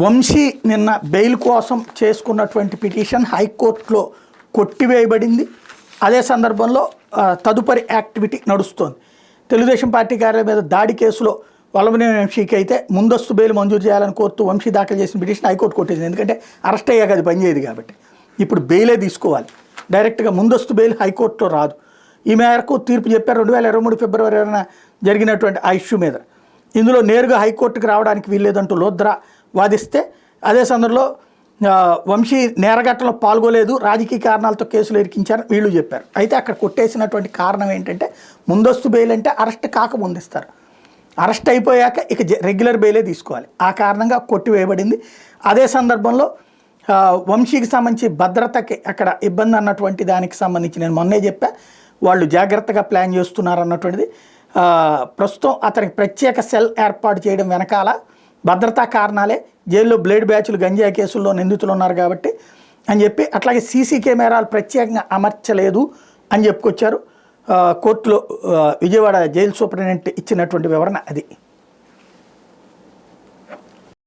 వంశీ నిన్న బెయిల్ కోసం చేసుకున్నటువంటి పిటిషన్ హైకోర్టులో కొట్టివేయబడింది. అదే సందర్భంలో తదుపరి యాక్టివిటీ నడుస్తోంది. తెలుగుదేశం పార్టీ కార్యాలయం మీద దాడి కేసులో వల్లభనేని వంశీకి అయితే ముందస్తు బెయిల్ మంజూరు చేయాలని కోరుతూ వంశీ దాఖలు చేసిన పిటిషన్ హైకోర్టు కొట్టేసింది. ఎందుకంటే అరెస్ట్ అయ్యాక అది పనిచేయదు కాబట్టి ఇప్పుడు బెయిలే తీసుకోవాలి. డైరెక్ట్గా ముందస్తు బెయిల్ హైకోర్టులో రాదు. ఈ మేరకు తీర్పు చెప్పారు 2023 ఫిబ్రవరి 20 జరిగినటువంటి ఆ ఇష్యూ మీద. ఇందులో నేరుగా హైకోర్టుకు రావడానికి వీల్లేదంటూ లోద్రా వాదిస్తే, అదే సందర్భంలో వంశీ నేరగట్టలో పాల్గొలేదు, రాజకీయ కారణాలతో కేసులు ఇరికించారు వీళ్ళు చెప్పారు. అయితే అక్కడ కొట్టేసినటువంటి కారణం ఏంటంటే ముందస్తు బెయిల్ అంటే అరెస్ట్ కాకముందు ఇస్తారు, అరెస్ట్ అయిపోయాక ఇక రెగ్యులర్ బెయిలే తీసుకోవాలి. ఆ కారణంగా కొట్టివేయబడింది. అదే సందర్భంలో వంశీకి సంబంధించి భద్రతకి అక్కడ ఇబ్బంది అన్నటువంటి దానికి సంబంధించి నేను మొన్నే చెప్పా, వాళ్ళు జాగ్రత్తగా ప్లాన్ చేస్తున్నారు అన్నటువంటిది. ప్రస్తుతం అతనికి ప్రత్యేక సెల్ ఏర్పాటు చేయడం వెనకాల భద్రతా కారణాలే, జైల్లో బ్లేడ్ బ్యాచ్లు గంజాయి కేసుల్లో నిందితులు ఉన్నారు కాబట్టి అని చెప్పి, అట్లాగే సీసీ కెమెరాలు ప్రత్యేకంగా అమర్చలేదు అని చెప్పుకొచ్చారు. కోర్టులో విజయవాడ జైలు సూపరింటెండెంట్ ఇచ్చినటువంటి వివరణ అది.